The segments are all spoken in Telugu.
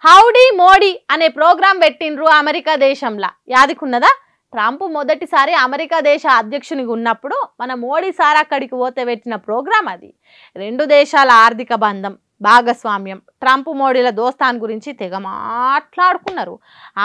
హౌడీ మోడీ అనే ప్రోగ్రాం పెట్టిండ్రు అమెరికా దేశంలో. యాదికున్నదా? ట్రంప్ మొదటిసారి అమెరికా దేశ అధ్యక్షునిగా ఉన్నప్పుడు మన మోడీ సార్ అక్కడికి పోతే పెట్టిన ప్రోగ్రాం అది. రెండు దేశాల ఆర్థిక బంధం, భాగస్వామ్యం, ట్రంప్ మోడీల దోస్తాన్ గురించి తెగ మాట్లాడుకున్నారు.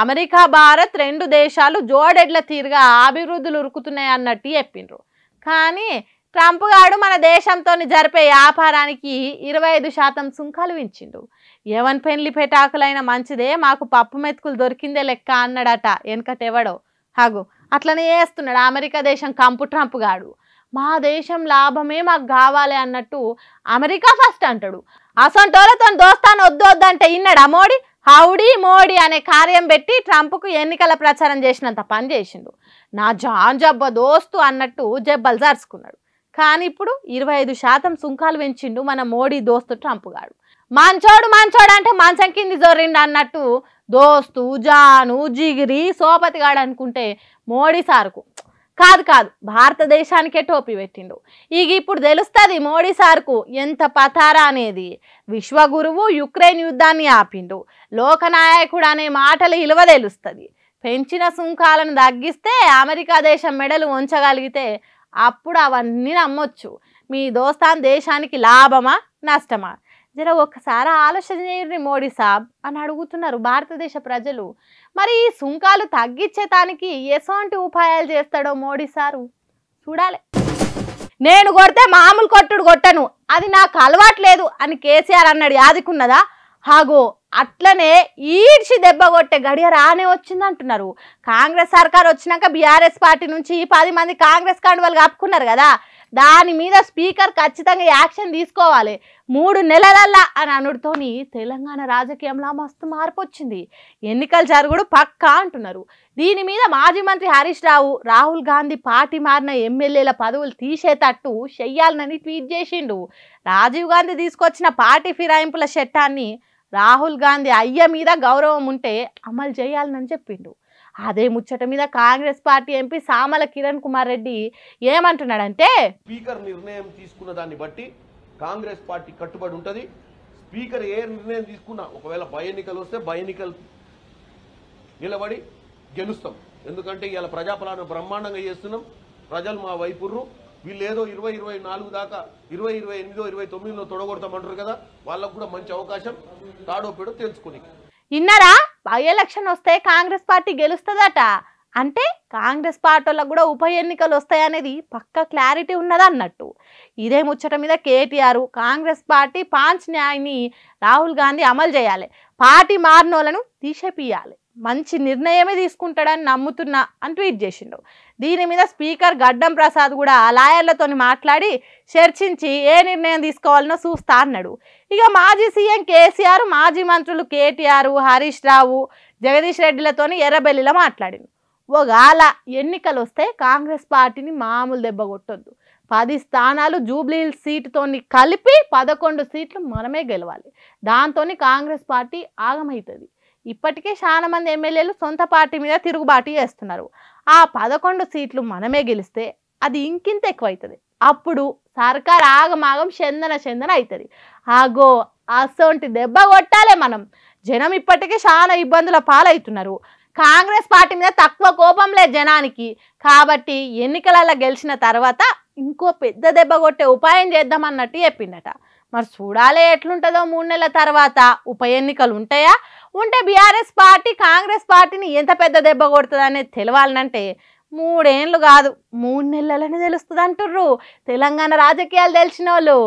అమెరికా భారత్ రెండు దేశాలు జోడెడ్ల తీరుగా అభివృద్ధులు ఉరుకుతున్నాయి అన్నట్టు చెప్పిండ్రు. కానీ ట్రంప్ గాడు మన దేశంతో జరిపే వ్యాపారానికి 25% సుంకాలు వించిండు. ఎవన్ పెళ్లి పెటాకులైన మంచిదే, మాకు పప్పు మెతుకులు దొరికిందే లెక్క అన్నాడట వెనకటెవడో. హాగు అట్లనే చేస్తున్నాడు అమెరికా దేశం కంపు ట్రంప్ గాడు. మా దేశం లాభమే మాకు కావాలి అన్నట్టు అమెరికా ఫస్ట్ అంటాడు. అసంటోలతో దోస్తాను వద్దు వద్దంటే ఇన్నాడా మోడీ? హౌడీ మోడీ అనే కార్యం పెట్టి ట్రంప్కు ఎన్నికల ప్రచారం చేసినంత పని చేసిండు. నా జాన్ జబ్బ దోస్తు అన్నట్టు జబ్బలు జరుచుకున్నాడు. కానీ ఇప్పుడు 25% సుంకాలు పెంచిండు మన మోడీ దోస్తు ట్రంప్ గాడు. మంచోడు మంచోడు అంటే మంచం కింది జొర్రిండు అన్నట్టు దోస్తు జాను జిగిరి సోపతిగాడు అనుకుంటే మోడీ సార్కు కాదు భారతదేశానికే టోపీ పెట్టిండు. ఇక ఇప్పుడు తెలుస్తుంది మోడీ సార్కు ఎంత పతారా అనేది. విశ్వగురువు యుక్రెయిన్ యుద్ధాన్ని ఆపిండు. లోకనాయకుడు అనే మాటల విలువ తెలుస్తుంది. పెంచిన సుంకాలను తగ్గిస్తే అమెరికా దేశం మెడలు ఉంచగలిగితే అప్పుడు అవన్నీ నమ్మొచ్చు. మీ దోస్తాన్ దేశానికి లాభమా నష్టమా జర ఒక్కసారి ఆలోచన చేయండి మోడీ సాబ్ అని అడుగుతున్నారు భారతదేశ ప్రజలు. మరి ఈ సుంకాలు తగ్గించేదానికి ఎటువంటి ఉపాయాలు చేస్తాడో మోడీ సారు చూడాలి. నేను కొడితే మామూలు కొట్టుడు కొట్టను, అది నాకు అలవాట్లేదు అని కేసీఆర్ అన్నాడు. యాదికున్నదా? హాగో అట్లనే ఈడ్చి దెబ్బ కొట్టే గడియ రానే వచ్చింది అంటున్నారు. కాంగ్రెస్ సర్కార్ వచ్చినాక బీఆర్ఎస్ పార్టీ నుంచి 10 మంది కాంగ్రెస్ కండువాలు కప్పుకున్నారు కదా, దాని మీద స్పీకర్ ఖచ్చితంగా యాక్షన్ తీసుకోవాలి 3 నెలలల్లా అని అనుడితోని తెలంగాణ రాజకీయంలో మస్తు మార్పు వచ్చింది. ఎన్నికలు జరుగుడు పక్కా అంటున్నారు. దీని మీద మాజీ మంత్రి హరీష్ రావు రాహుల్ గాంధీ పార్టీ మారిన ఎమ్మెల్యేల పదవులు తీసేటట్టు చెయ్యాలని ట్వీట్ చేసిండు. రాజీవ్ గాంధీ తీసుకొచ్చిన పార్టీ ఫిరాయింపుల చట్టాన్ని రాహుల్ గాంధీ అయ్య మీద గౌరవం ఉంటే అమలు చేయాలని చెప్పిండు. అదే ముచ్చట మీద కాంగ్రెస్ పార్టీ ఎంపీ సామల కిరణ్ కుమార్ రెడ్డి ఏమంటున్నాడంటే, స్పీకర్ నిర్ణయం తీసుకున్న దాన్ని బట్టి కాంగ్రెస్ పార్టీ కట్టుబడి ఉంటుంది. స్పీకర్ ఏ నిర్ణయం తీసుకున్నా ఒకవేళ బై ఎన్నికలు వస్తే బై ఎన్నికలు నిలబడి గెలుస్తాం. ఎందుకంటే ఇవాళ ప్రజాపాలన బ్రహ్మాండంగా చేస్తున్నాం. ప్రజలు మా వైపుర్రు. వీళ్ళు ఏదో 2024 దాకా 2028 29లో తొడగొడతామంటారు కదా, వాళ్ళకు కూడా మంచి అవకాశం తాడో పేడో తెలుసుకుని. ఇన్నారా బై ఎలక్షన్ వస్తే కాంగ్రెస్ పార్టీ గెలుస్తుందట. అంటే కాంగ్రెస్ పార్టీలకు కూడా ఉప ఎన్నికలు వస్తాయనేది పక్క క్లారిటీ ఉన్నది అన్నట్టు. ఇదే ముచ్చట మీద కేటీఆర్ కాంగ్రెస్ పార్టీ 5 న్యాయాన్ని రాహుల్ గాంధీ అమలు చేయాలి, పార్టీ మారినోళ్లను తీసేపియాలి, మంచి నిర్ణయమే తీసుకుంటాడని నమ్ముతున్నా అని ట్వీట్ చేసిండు. దీని మీద స్పీకర్ గడ్డం ప్రసాద్ కూడా లాయర్లతో మాట్లాడి చర్చించి ఏ నిర్ణయం తీసుకోవాలనో చూస్తా అన్నాడు. ఇక మాజీ సీఎం కేసీఆర్, మాజీ మంత్రులు కేటీఆర్, హరీష్ రావు, జగదీష్ రెడ్డిలతో ఎర్రబెల్లిలో మాట్లాడిండు. ఒకవేళ ఎన్నికలు వస్తే కాంగ్రెస్ పార్టీని మామూలు దెబ్బ కొట్టొద్దు. 10 స్థానాలు జూబ్లీ సీటుతో కలిపి 11 సీట్లు మనమే గెలవాలి. దాంతో కాంగ్రెస్ పార్టీ ఆగమవుతుంది. ఇప్పటికే చాలా మంది ఎమ్మెల్యేలు సొంత పార్టీ మీద తిరుగుబాటు చేస్తున్నారు. ఆ 11 సీట్లు మనమే గెలిస్తే అది ఇంకింత ఎక్కువైతుంది. అప్పుడు సర్కార్ ఆగమాగం చందన అవుతుంది. ఆగో అసొంటి దెబ్బ కొట్టాలి మనం. జనం ఇప్పటికే చాలా ఇబ్బందుల పాలవుతున్నారు. కాంగ్రెస్ పార్టీ మీద తక్కువ కోపం లేదు జనానికి. కాబట్టి ఎన్నికలలో గెలిచిన తర్వాత ఇంకో పెద్ద దెబ్బ కొట్టే ఉపాయం చేద్దామన్నట్టు చెప్పిండట. మరి చూడాలి ఎట్లుంటుందో. 3 నెలల తర్వాత ఉప ఎన్నికలు ఉంటాయా? ఉంటే బీఆర్ఎస్ పార్టీ కాంగ్రెస్ పార్టీని ఎంత పెద్ద దెబ్బ కొడుతుంది అనేది తెలవాలంటే 3 ఏళ్ళు కాదు 3 నెలలని తెలుస్తుంది అంటుర్రు తెలంగాణ రాజకీయాలు తెలిసిన వాళ్ళు.